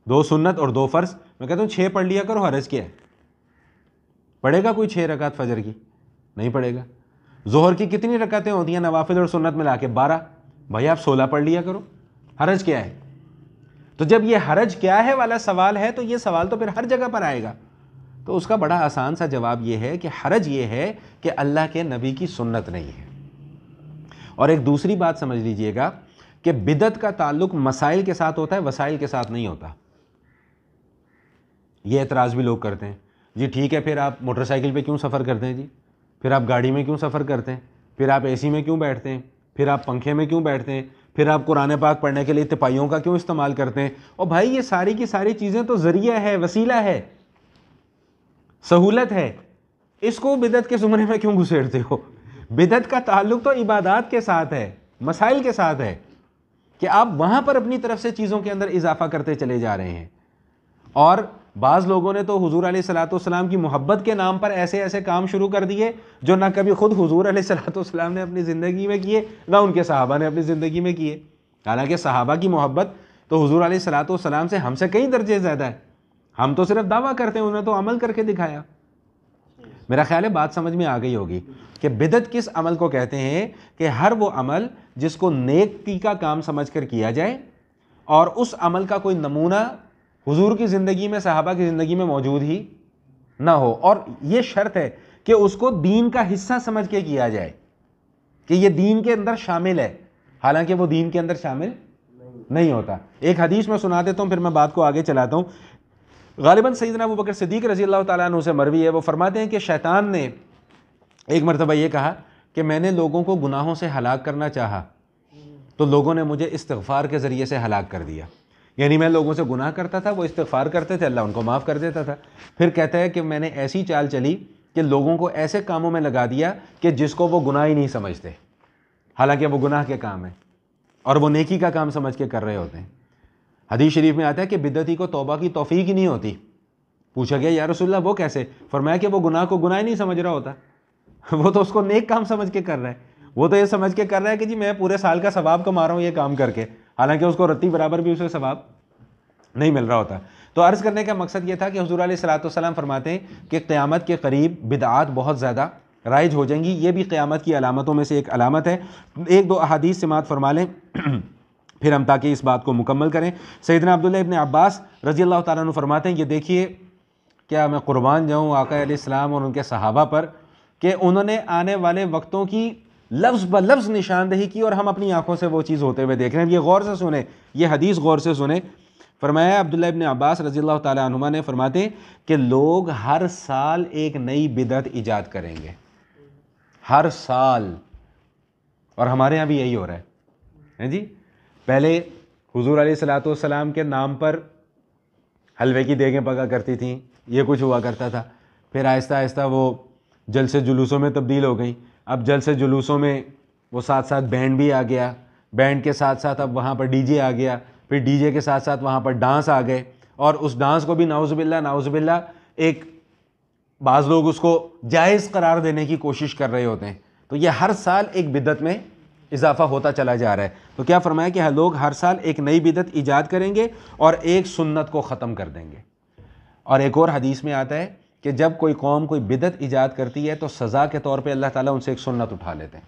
A: 2 سنت اور 2 فرض. میں کہتا ہوں 6 پڑھ لیا کرو, حرج کیا ہے؟ پڑھے گا کوئی 6 رکعت فجر کی؟ نہیں پڑھے گا. ظہر کی کتنی رکعتیں ہوتی ہیں نوافل اور سنت ملا کے؟ 12. بھائی آپ 16 پڑھ لیا کرو, حرج کیا ہے؟ تو جب یہ حرج کیا ہے والا سوال ہے تو یہ سوال تو پھر ہر جگہ پر آئے گا. تو اس کا بڑا آسان سا جواب یہ ہے کہ حرج یہ ہے کہ اللہ کے نبی کی سنت نہیں ہے. اور ایک دوسری بات سمجھ لیجئے گا کہ بدعت کا تعلق مسائل کے ساتھ ہوتا ہے, وسائل کے ساتھ نہیں ہوتا. یہ اعتراض بھی لوگ کرتے ہیں, جی ٹھیک ہے پھر آپ موٹر سائیکل پہ کیوں سفر کرتے ہیں جی, پھر آپ گاڑی میں کیوں سفر کرتے ہیں, پھر آپ اے سی میں کیوں بیٹھتے ہیں, پھر آپ پنکھے میں کیوں بیٹھتے ہیں, پھر آپ قرآن پاک پڑھنے کے لیے تپائیوں کا کیوں استعمال کرتے ہیں؟ اور بھائی یہ ساری کی ساری چیزیں تو ذریعہ ہے, وسیلہ ہے, سہولت ہے, اس کو بدعت کے زمرے میں کیوں گھسیڑتے ہو؟ بدعت کا تعلق تو عبادات کے ساتھ ہے, مسائل کے ساتھ ہے, کہ آپ وہاں پر اپنی طرف سے چیزوں کے اندر اضافہ کرتے چلے جا رہے ہیں. اور بعض لوگوں نے تو حضور علیہ الصلوۃ والسلام کی محبت کے نام پر ایسے ایسے کام شروع کر دیے جو نہ کبھی خود حضور علیہ الصلوۃ والسلام نے اپنی زندگی میں کیے, نہ ان کے صحابہ نے اپنی زندگی میں کیے. حالانکہ صحابہ کی محبت تو حضور علیہ الصلوۃ والسلام سے ہم سے کئی درجے زیادہ ہے. ہم تو صرف دعویٰ کرتے ہیں, انہوں نے تو عمل کر کے دکھایا. میرا خیال ہے بات سمجھ میں آ گئی ہوگی کہ بدعت کس عمل کو کہتے ہیں, کہ ہر وہ عمل جس کو نیکی کا کام سمجھ کر کیا جائے اور اس عمل کا کوئی نمونہ حضور کی زندگی میں, صحابہ کی زندگی میں موجود ہی نہ ہو, اور یہ شرط ہے کہ اس کو دین کا حصہ سمجھ کے کیا جائے کہ یہ دین کے اندر شامل ہے, حالانکہ وہ دین کے اندر شامل نہیں ہوتا. ایک حدیث میں سنا دیتا ہوں, پھر میں بات کو آگے چلاتا ہوں. غالباً سیدنا ابوبکر صدیق رضی اللہ تعالیٰ عنہ سے مروی ہے. وہ فرماتے ہیں کہ شیطان نے ایک مرتبہ یہ کہا کہ میں نے لوگوں کو گناہوں سے ہلاک کرنا چاہا تو لوگوں نے مجھے استغفار کے ذریعے سے ہلاک کر دیا. یعنی میں لوگوں سے گناہ کرتا تھا, وہ استغفار کرتے تھے, اللہ ان کو معاف کر دیتا تھا. پھر کہتا ہے کہ میں نے ایسی چال چلی کہ لوگوں کو ایسے کاموں میں لگا دیا کہ جس کو وہ گناہ ہی نہیں سمجھتے, حالانکہ وہ گناہ کے کام ہیں اور وہ نیکی کا کام سمجھ کے کر رہے ہوتے ہیں. حدیث شریف میں آتا ہے کہ بدعتی کو توبہ کی توفیق ہی نہیں ہوتی. پوچھا گیا یا رسول اللہ وہ کیسے؟ فرمایا کہ وہ گناہ کو گناہ ہی نہیں سمجھ رہا ہوتا, وہ تو اس کو نیک کام سمجھ کے کر رہا ہے. وہ تو یہ سمجھ کے کر رہا ہے کہ جی میں پورے سال کا ثواب کما رہا ہوں یہ کام کر کے, حالانکہ اس کو رتی برابر بھی اسے ثواب نہیں مل رہا ہوتا. تو عرض کرنے کا مقصد یہ تھا کہ حضور علیہ الصلوۃ والسلام فرماتے ہیں کہ قیامت کے قریب بدعات بہت زیادہ رائج ہو جائیں گی. یہ بھی قیامت کی علامتوں میں سے ایک علامت ہے. ایک دو احادیث سماعت فرما لیں پھر ہم تاکہ اس بات کو مکمل کریں. سیدنا عبداللہ ابن عباس رضی اللہ تعالیٰ عنہ فرماتے ہیں, یہ دیکھیے کیا میں قربان جاؤں آقا علیہ السلام اور ان کے صحابہ پر کہ انہوں نے آنے والے وقتوں کی لفظ بلفظ نشاندہی کی اور ہم اپنی آنکھوں سے وہ چیز ہوتے ہوئے دیکھ رہے ہیں. یہ غور سے سنیں, یہ حدیث غور سے سنیں. فرمایا عبداللہ ابن عباس رضی اللہ تعالیٰ عنہما نے فرماتے ہیں کہ لوگ ہر سال ایک نئی بدعت ایجاد کریں گے, ہر سال. اور ہمارے یہاں بھی یہی ہو رہا ہے جی. پہلے حضور علیہ الصلوۃ والسلام کے نام پر حلوے کی دیگیں پکا کرتی تھیں, یہ کچھ ہوا کرتا تھا. پھر آہستہ آہستہ وہ جلسے جلوسوں میں تبدیل ہو گئیں. اب جلسے جلوسوں میں وہ ساتھ ساتھ بینڈ بھی آ گیا, بینڈ کے ساتھ ساتھ اب وہاں پر ڈی جے آ گیا, پھر ڈی جے کے ساتھ ساتھ وہاں پر ڈانس آ گئے, اور اس ڈانس کو بھی نعوذ باللہ ایک بعض لوگ اس کو جائز قرار دینے کی کوشش کر رہے ہوتے ہیں. تو یہ ہر سال ایک بدعت میں اضافہ ہوتا چلا جا رہا ہے. تو کیا فرمایا کہ لوگ ہر سال ایک نئی بدعت ایجاد کریں گے اور ایک سنت کو ختم کر دیں گے. اور ایک اور حدیث میں آتا ہے کہ جب کوئی قوم کوئی بدعت ایجاد کرتی ہے تو سزا کے طور پہ اللہ تعالیٰ ان سے ایک سنت اٹھا لیتے ہیں,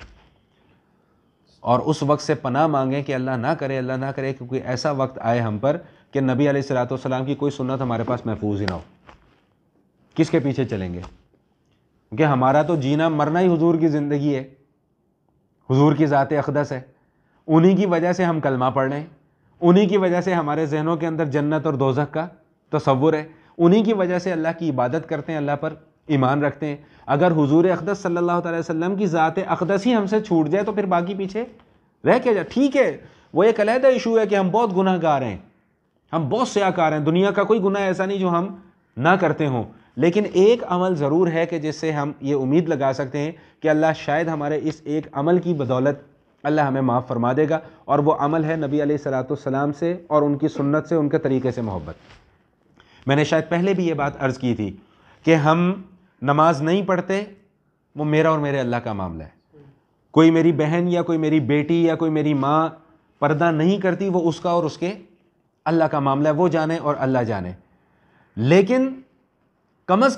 A: اور اس وقت سے پناہ مانگیں کہ اللہ نہ کرے کہ کوئی ایسا وقت آئے ہم پر کہ نبی علیہ الصلوۃ والسلام کی کوئی سنت ہمارے پاس محفوظ ہی نہ ہو. کس کے پیچھے چلیں گے؟ کیونکہ ہمارا تو جینا مرنا ہی حضور کی زندگی ہے، حضور کی ذات اقدس ہے، انہی کی وجہ سے ہم کلمہ پڑھ رہے ہیں، انہی کی وجہ سے ہمارے ذہنوں کے اندر جنت اور دوزخ کا تصور ہے، انہی کی وجہ سے اللہ کی عبادت کرتے ہیں، اللہ پر ایمان رکھتے ہیں۔ اگر حضور اقدس صلی اللہ علیہ وسلم کی ذات اقدس ہی ہم سے چھوٹ جائے تو پھر باقی پیچھے رہ کے جائے۔ ٹھیک ہے، وہ ایک علیحدہ ایشو ہے کہ ہم بہت گناہ گار ہیں، ہم بہت سیاہ کار ہیں، دنیا کا کوئی گناہ ایسا نہیں جو ہم نہ کرتے ہوں، لیکن ایک عمل ضرور ہے کہ جس سے ہم یہ امید لگا سکتے ہیں کہ اللہ شاید ہمارے اس ایک عمل کی بدولت اللہ ہمیں معاف فرما دے گا، اور وہ عمل ہے نبی علیہ الصلوۃ والسلام سے اور ان کی سنت سے، ان کے طریقے سے محبت۔ میں نے شاید پہلے بھی یہ بات عرض کی تھی کہ ہم نماز نہیں پڑھتے، وہ میرا اور میرے اللہ کا معاملہ ہے۔ کوئی میری بہن یا کوئی میری بیٹی یا کوئی میری ماں پردہ نہیں کرتی، وہ اس کا اور اس کے اللہ کا معاملہ ہے، وہ جانے اور اللہ جانے۔ لیکن کم از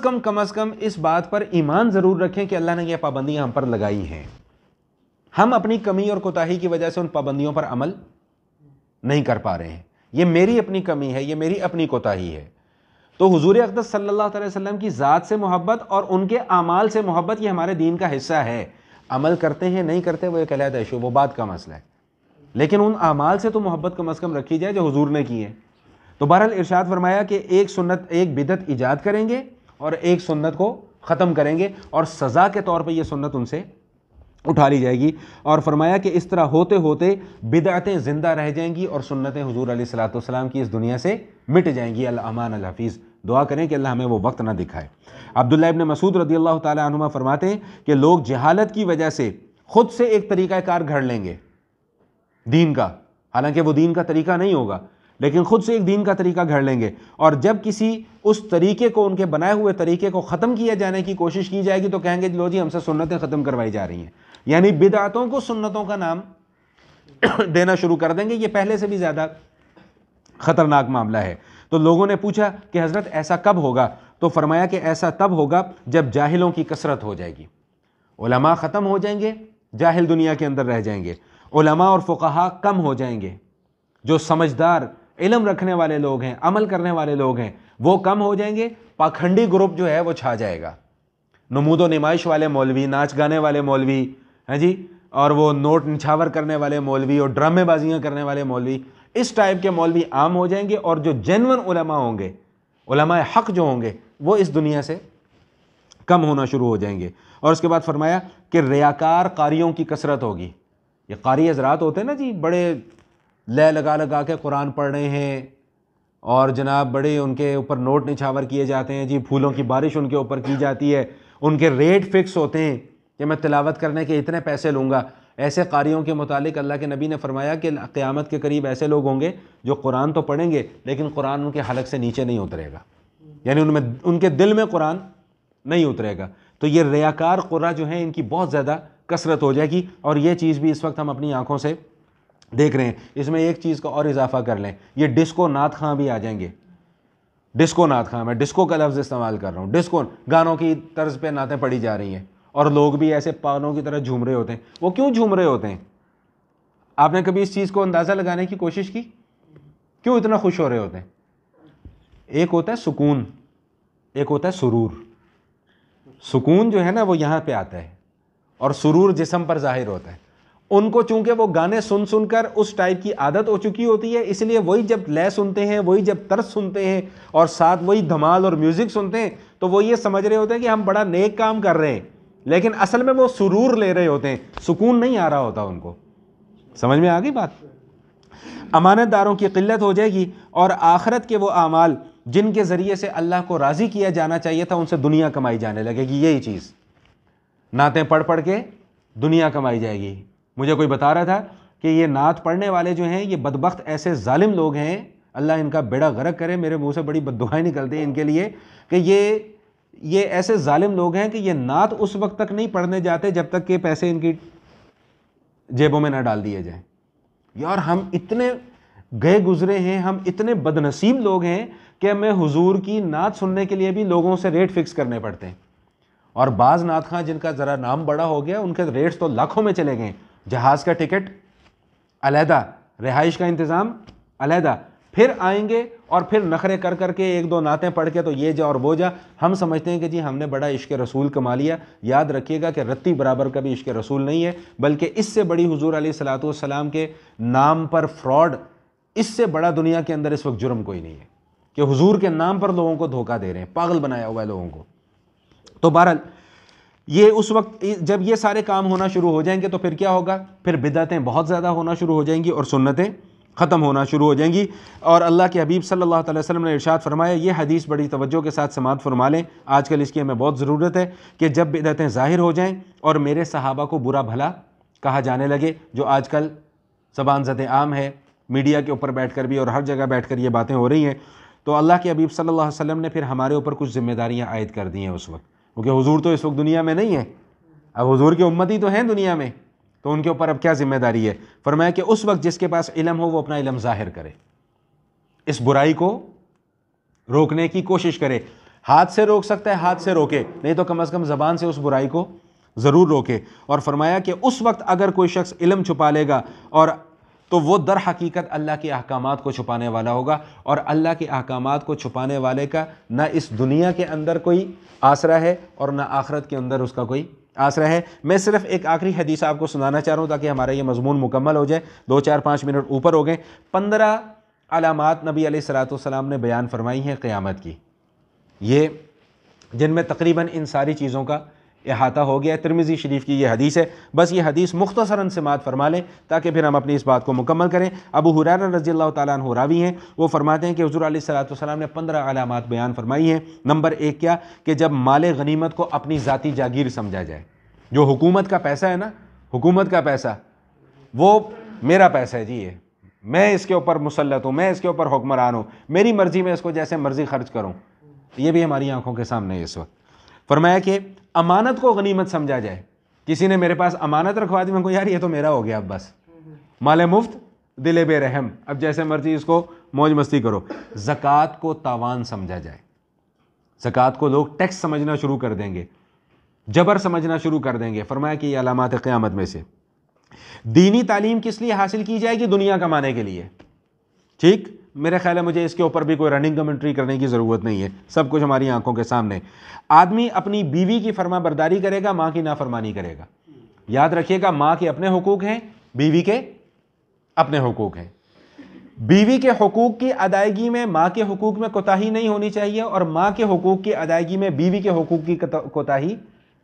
A: کم اس بات پر ایمان ضرور رکھیں کہ اللہ نے یہ پابندیاں ہم پر لگائی ہیں، ہم اپنی کمی اور کوتاہی کی وجہ سے ان پابندیوں پر عمل نہیں کر پا رہے ہیں، یہ میری اپنی کمی ہے، یہ میری اپنی کوتاہی ہے۔ تو حضور اقدس صلی اللہ علیہ وسلم کی ذات سے محبت اور ان کے اعمال سے محبت یہ ہمارے دین کا حصہ ہے۔ عمل کرتے ہیں نہیں کرتے وہ ایک علیحدہ ایشو، وہ بات کا مسئلہ ہے، لیکن ان اعمال سے تو محبت کم از کم رکھی جائے جو حضور نے کی ہے۔ تو بہرحال ارشاد فرمایا کہ ایک سنت، ایک بدعت ایجاد کریں گے اور ایک سنت کو ختم کریں گے، اور سزا کے طور پہ یہ سنت ان سے اٹھا لی جائے گی، اور فرمایا کہ اس طرح ہوتے ہوتے بدعتیں زندہ رہ جائیں گی اور سنتیں حضور علیہ الصلوۃ والسلام کی اس دنیا سے مٹ جائیں گی۔ الامان الحفیظ، دعا کریں کہ اللہ ہمیں وہ وقت نہ دکھائے۔ عبداللہ ابن مسعود رضی اللہ تعالی عنہما فرماتے ہیں کہ لوگ جہالت کی وجہ سے خود سے ایک طریقہ کار گھڑ لیں گے دین کا، حالانکہ وہ دین کا طریقہ نہیں ہوگا، لیکن خود سے ایک دین کا طریقہ گھڑ لیں گے، اور جب کسی اس طریقے کو، ان کے بنائے ہوئے طریقے کو ختم کیا جانے کی کوشش کی جائے گی تو کہیں گے لو جی ہم سے سنتیں ختم کروائی جا رہی ہیں، یعنی بدعتوں کو سنتوں کا نام دینا شروع کر دیں گے۔ یہ پہلے سے بھی زیادہ خطرناک معاملہ ہے۔ تو لوگوں نے پوچھا کہ حضرت ایسا کب ہوگا؟ تو فرمایا کہ ایسا تب ہوگا جب جاہلوں کی کثرت ہو جائے گی، علماء ختم ہو جائیں گے، جاہل دنیا کے اندر رہ جائیں گے، علماء اور فقہاء کم ہو جائیں گے، جو سمجھدار علم رکھنے والے لوگ ہیں، عمل کرنے والے لوگ ہیں، وہ کم ہو جائیں گے، پاکھنڈی گروپ جو ہے وہ چھا جائے گا، نمود و نمائش والے مولوی، ناچ گانے والے مولوی، ہیں جی، اور وہ نوٹ نچھاور کرنے والے مولوی اور ڈرامے بازیاں کرنے والے مولوی، اس ٹائپ کے مولوی عام ہو جائیں گے، اور جو جینون علماء ہوں گے، علماء حق جو ہوں گے، وہ اس دنیا سے کم ہونا شروع ہو جائیں گے۔ اور اس کے بعد فرمایا کہ ریاکار قاریوں کی کثرت ہوگی۔ یہ قاری حضرات ہوتے ہیں نا جی، بڑے لے لگا کے قرآن پڑھ رہے ہیں، اور جناب بڑے ان کے اوپر نوٹ نچھاور کیے جاتے ہیں جی، پھولوں کی بارش ان کے اوپر کی جاتی ہے، ان کے ریٹ فکس ہوتے ہیں کہ میں تلاوت کرنے کے اتنے پیسے لوں گا۔ ایسے قاریوں کے متعلق اللہ کے نبی نے فرمایا کہ قیامت کے قریب ایسے لوگ ہوں گے جو قرآن تو پڑھیں گے لیکن قرآن ان کے حلق سے نیچے نہیں اترے گا، یعنی ان کے دل میں قرآن نہیں اترے گا۔ تو یہ ریاکار قرآ جو ہیں ان کی بہت زیادہ کثرت ہو جائے گی، اور یہ چیز بھی اس وقت ہم اپنی آنکھوں سے دیکھ رہے ہیں۔ اس میں ایک چیز کا اور اضافہ کر لیں، یہ ڈسکو نعت خواں بھی آ جائیں گے۔ ڈسکو نعت خواں، میں ڈسکو کا لفظ استعمال کر رہا ہوں، ڈسکو گانوں کی طرز پہ نعتیں پڑھی جا رہی ہیں، اور لوگ بھی ایسے پاگلوں کی طرح جھوم رہے ہوتے ہیں۔ وہ کیوں جھوم رہے ہوتے ہیں؟ آپ نے کبھی اس چیز کو اندازہ لگانے کی کوشش کی؟ کیوں اتنا خوش ہو رہے ہوتے ہیں؟ ایک ہوتا ہے سکون، ایک ہوتا ہے سرور۔ سکون جو ہے نا وہ یہاں پہ آتا ہے، اور سرور جسم پر ظاہر ہوتا ہے۔ ان کو چونکہ وہ گانے سن سن کر اس ٹائپ کی عادت ہو چکی ہوتی ہے، اس لیے وہی جب لے سنتے ہیں، وہی جب طرز سنتے ہیں، اور ساتھ وہی دھمال اور میوزک سنتے ہیں، تو وہ یہ سمجھ رہے ہوتے ہیں کہ ہم بڑا نیک کام کر رہے ہیں، لیکن اصل میں وہ سرور لے رہے ہوتے ہیں، سکون نہیں آ رہا ہوتا ان کو۔ سمجھ میں آ گئی بات؟ امانت داروں کی قلت ہو جائے گی، اور آخرت کے وہ اعمال جن کے ذریعے سے اللہ کو راضی کیا جانا چاہیے تھا ان سے دنیا کمائی جانے لگے گی۔ یہی چیز نعتیں پڑھ پڑھ کے دنیا کمائی جائے گی۔ مجھے کوئی بتا رہا تھا کہ یہ نعت پڑھنے والے جو ہیں یہ بدبخت ایسے ظالم لوگ ہیں، اللہ ان کا بیڑا غرق کرے، میرے منہ سے بڑی بد دعائیں نکلتی ہیں ان کے لیے، کہ یہ ایسے ظالم لوگ ہیں کہ یہ نعت اس وقت تک نہیں پڑھنے جاتے جب تک کہ پیسے ان کی جیبوں میں نہ ڈال دیے جائیں۔ یار ہم اتنے گئے گزرے ہیں، ہم اتنے بد نصیب لوگ ہیں کہ ہمیں حضور کی نعت سننے کے لیے بھی لوگوں سے ریٹ فکس کرنے پڑتے ہیں، اور بعض نعت خواں جن کا ذرا نام بڑا ہو گیا ان کے ریٹس تو لاکھوں میں چلے گئے۔ جہاز کا ٹکٹ علیحدہ، رہائش کا انتظام علیحدہ، پھر آئیں گے اور پھر نخرے کر کر کے ایک دو نعتیں پڑھ کے تو یہ جا اور وہ جا، ہم سمجھتے ہیں کہ جی ہم نے بڑا عشق رسول کما لیا۔ یاد رکھیے گا کہ رتی برابر کا بھی عشق رسول نہیں ہے، بلکہ اس سے بڑی حضور علیہ الصلوۃ والسلام کے نام پر فراڈ، اس سے بڑا دنیا کے اندر اس وقت جرم کوئی نہیں ہے کہ حضور کے نام پر لوگوں کو دھوکہ دے رہے ہیں، پاگل بنایا ہوا ہے لوگوں کو۔ تو بہرحال یہ اس وقت جب یہ سارے کام ہونا شروع ہو جائیں گے تو پھر کیا ہوگا؟ پھر بدعتیں بہت زیادہ ہونا شروع ہو جائیں گی اور سنتیں ختم ہونا شروع ہو جائیں گی۔ اور اللہ کے حبیب صلی اللہ علیہ وسلم نے ارشاد فرمایا، یہ حدیث بڑی توجہ کے ساتھ سماعت فرما لیں، آج کل اس کی ہمیں بہت ضرورت ہے، کہ جب بدعتیں ظاہر ہو جائیں اور میرے صحابہ کو برا بھلا کہا جانے لگے، جو آج کل زبان زد عام ہے، میڈیا کے اوپر بیٹھ کر بھی اور ہر جگہ بیٹھ کر یہ باتیں ہو رہی ہیں، تو اللہ کے حبیب صلی اللہ علیہ وسلم نے پھر ہمارے اوپر کچھ ذمہ داریاں عائد کر دی ہیں اس وقت، کیونکہ حضور تو اس وقت دنیا میں نہیں ہے، اب حضور کے امتی تو ہیں دنیا میں، تو ان کے اوپر اب کیا ذمہ داری ہے؟ فرمایا کہ اس وقت جس کے پاس علم ہو وہ اپنا علم ظاہر کرے، اس برائی کو روکنے کی کوشش کرے، ہاتھ سے روک سکتا ہے ہاتھ سے روکے، نہیں تو کم از کم زبان سے اس برائی کو ضرور روکے۔ اور فرمایا کہ اس وقت اگر کوئی شخص علم چھپا لے گا اور تو وہ در حقیقت اللہ کے احکامات کو چھپانے والا ہوگا، اور اللہ کے احکامات کو چھپانے والے کا نہ اس دنیا کے اندر کوئی آسرا ہے اور نہ آخرت کے اندر اس کا کوئی آسرا ہے۔ میں صرف ایک آخری حدیث آپ کو سنانا چاہ رہا ہوں تاکہ ہمارا یہ مضمون مکمل ہو جائے، 2-4-5 منٹ اوپر ہو گئے۔ 15 علامات نبی علیہ الصلوۃ والسلام نے بیان فرمائی ہیں قیامت کی، یہ جن میں تقریباً ان ساری چیزوں کا احاطہ ہو گیا ہے۔ ترمذی شریف کی یہ حدیث ہے، بس یہ حدیث مختصراً سماعت فرما لیں تاکہ پھر ہم اپنی اس بات کو مکمل کریں۔ ابو ہریرہ رضی اللہ تعالیٰ عنہ راوی ہیں، وہ فرماتے ہیں کہ حضور علیہ الصلوۃ والسلام نے 15 علامات بیان فرمائی ہیں۔ نمبر 1 کیا؟ کہ جب مال غنیمت کو اپنی ذاتی جاگیر سمجھا جائے، جو حکومت کا پیسہ ہے نا، حکومت کا پیسہ وہ میرا پیسہ ہے جی، یہ میں اس کے اوپر مسلط ہوں، میں اس کے اوپر حکمران ہوں، میری مرضی میں اس کو جیسے مرضی خرچ کروں، یہ بھی ہماری آنکھوں کے سامنے ہے اس وقت۔ فرمایا کہ امانت کو غنیمت سمجھا جائے، کسی نے میرے پاس امانت رکھوا دی، میں کو یار یہ تو میرا ہو گیا، اب بس مال مفت دل بے رحم، اب جیسے مرضی اس کو موج مستی کرو۔ زکوٰۃ کو تاوان سمجھا جائے، زکوٰۃ کو لوگ ٹیکس سمجھنا شروع کر دیں گے، جبر سمجھنا شروع کر دیں گے۔ فرمایا کہ یہ علامات قیامت میں سے۔ دینی تعلیم کس لیے حاصل کی جائے گی؟ دنیا کمانے کے لیے، ٹھیک؟ میرے خیال ہے مجھے اس کے اوپر بھی کوئی رننگ کمنٹری کرنے کی ضرورت نہیں ہے، سب کچھ ہماری آنکھوں کے سامنے۔ آدمی اپنی بیوی کی فرما برداری کرے گا، ماں کی نافرمانی کرے گا۔ یاد رکھیے گا، ماں کے اپنے حقوق ہیں، بیوی کے اپنے حقوق ہیں۔ بیوی کے حقوق کی ادائیگی میں ماں کے حقوق میں کوتاہی نہیں ہونی چاہیے، اور ماں کے حقوق کی ادائیگی میں بیوی کے حقوق کی کوتاہی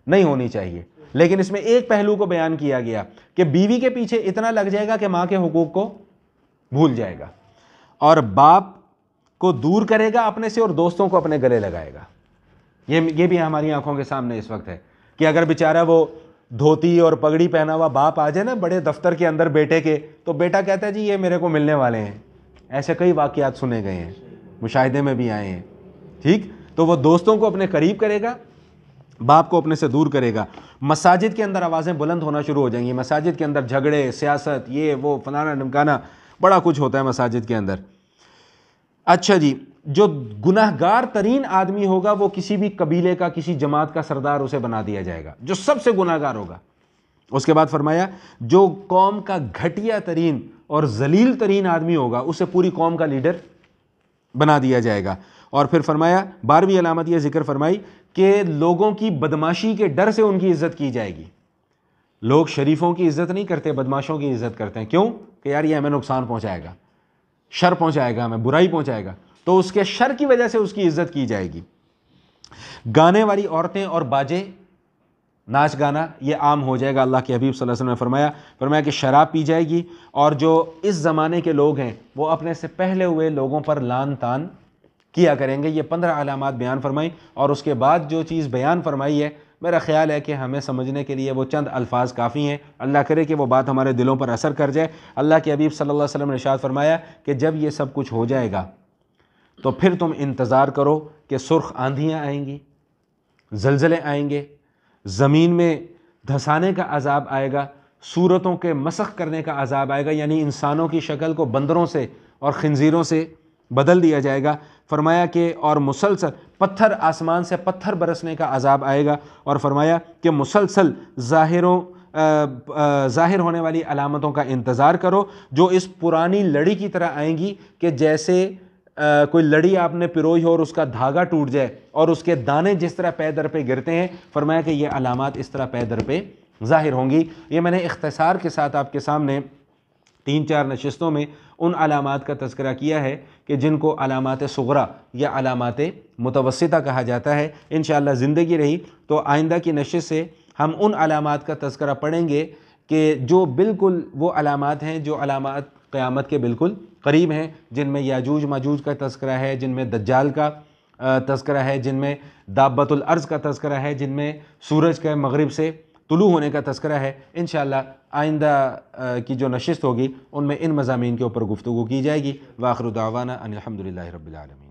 A: نہیں ہونی چاہیے۔ لیکن اس میں ایک پہلو کو بیان کیا گیا کہ بیوی کے پیچھے اتنا لگ جائے گا کہ ماں کے حقوق کو بھول جائے گا، اور باپ کو دور کرے گا اپنے سے اور دوستوں کو اپنے گلے لگائے گا۔ یہ بھی ہماری آنکھوں کے سامنے اس وقت ہے کہ اگر بیچارہ وہ دھوتی اور پگڑی پہنا ہوا باپ آ جائے نا بڑے دفتر کے اندر بیٹے کے، تو بیٹا کہتا ہے جی یہ میرے کو ملنے والے ہیں۔ ایسے کئی واقعات سنے گئے ہیں، مشاہدے میں بھی آئے ہیں، ٹھیک؟ تو وہ دوستوں کو اپنے قریب کرے گا، باپ کو اپنے سے دور کرے گا۔ مساجد کے اندر آوازیں بلند ہونا شروع ہو جائیں گی، مساجد کے اندر جھگڑے، سیاست، یہ وہ فلانا ڈمکانا، بڑا کچھ ہوتا ہے مساجد کے اندر۔ اچھا جی، جو گناہ گار ترین آدمی ہوگا وہ کسی بھی قبیلے کا، کسی جماعت کا سردار اسے بنا دیا جائے گا، جو سب سے گناہ گار ہوگا۔ اس کے بعد فرمایا جو قوم کا گھٹیا ترین اور ذلیل ترین آدمی ہوگا اسے پوری قوم کا لیڈر بنا دیا جائے گا۔ اور پھر فرمایا 12ویں علامت یہ ذکر فرمائی کہ لوگوں کی بدماشی کے ڈر سے ان کی عزت کی جائے گی۔ لوگ شریفوں کی عزت نہیں کرتے، بدماشوں کی عزت کرتے ہیں۔ کیوں؟ کہ یار یہ ہمیں نقصان پہنچائے گا، شر پہنچائے گا، ہمیں برائی پہنچائے گا، تو اس کے شر کی وجہ سے اس کی عزت کی جائے گی۔ گانے والی عورتیں اور باجے، ناچ گانا، یہ عام ہو جائے گا۔ اللہ کے حبیب صلی اللہ علیہ وسلم نے فرمایا کہ شراب پی جائے گی، اور جو اس زمانے کے لوگ ہیں وہ اپنے سے پہلے ہوئے لوگوں پر لعن طعن کیا کریں گے۔ یہ 15 علامات بیان فرمائی، اور اس کے بعد جو چیز بیان فرمائی ہے میرا خیال ہے کہ ہمیں سمجھنے کے لیے وہ چند الفاظ کافی ہیں۔ اللہ کرے کہ وہ بات ہمارے دلوں پر اثر کر جائے۔ اللہ کے حبیب صلی اللہ علیہ وسلم نے ارشاد فرمایا کہ جب یہ سب کچھ ہو جائے گا تو پھر تم انتظار کرو کہ سرخ آندھیاں آئیں گی، زلزلے آئیں گے، زمین میں دھسانے کا عذاب آئے گا، صورتوں کے مسخ کرنے کا عذاب آئے گا، یعنی انسانوں کی شکل کو بندروں سے اور خنزیروں سے بدل دیا جائے گا۔ فرمایا کہ اور مسلسل پتھر، آسمان سے پتھر برسنے کا عذاب آئے گا، اور فرمایا کہ مسلسل ظاہر ہونے والی علامتوں کا انتظار کرو جو اس پرانی لڑی کی طرح آئیں گی کہ جیسے کوئی لڑی آپ نے پروئی ہو اور اس کا دھاگا ٹوٹ جائے اور اس کے دانے جس طرح پے در پہ گرتے ہیں، فرمایا کہ یہ علامات اس طرح پے در پہ ظاہر ہوں گی۔ یہ میں نے اختصار کے ساتھ آپ کے سامنے 3-4 نشستوں میں ان علامات کا تذکرہ کیا ہے کہ جن کو علامات صغریٰ یا علامات متوسطہ کہا جاتا ہے۔ انشاءاللہ زندگی رہی تو آئندہ کی نشست سے ہم ان علامات کا تذکرہ پڑھیں گے کہ جو بالکل وہ علامات ہیں جو علامات قیامت کے بالکل قریب ہیں، جن میں یاجوج ماجوج کا تذکرہ ہے، جن میں دجال کا تذکرہ ہے، جن میں دابۃ الارض کا تذکرہ ہے، جن میں سورج کا مغرب سے طلوع ہونے کا تذکرہ ہے۔ انشاءاللہ آئندہ کی جو نشست ہوگی ان میں ان مضامین کے اوپر گفتگو کی جائے گی۔ وآخر دعوانا ان الحمدللہ رب العالمین۔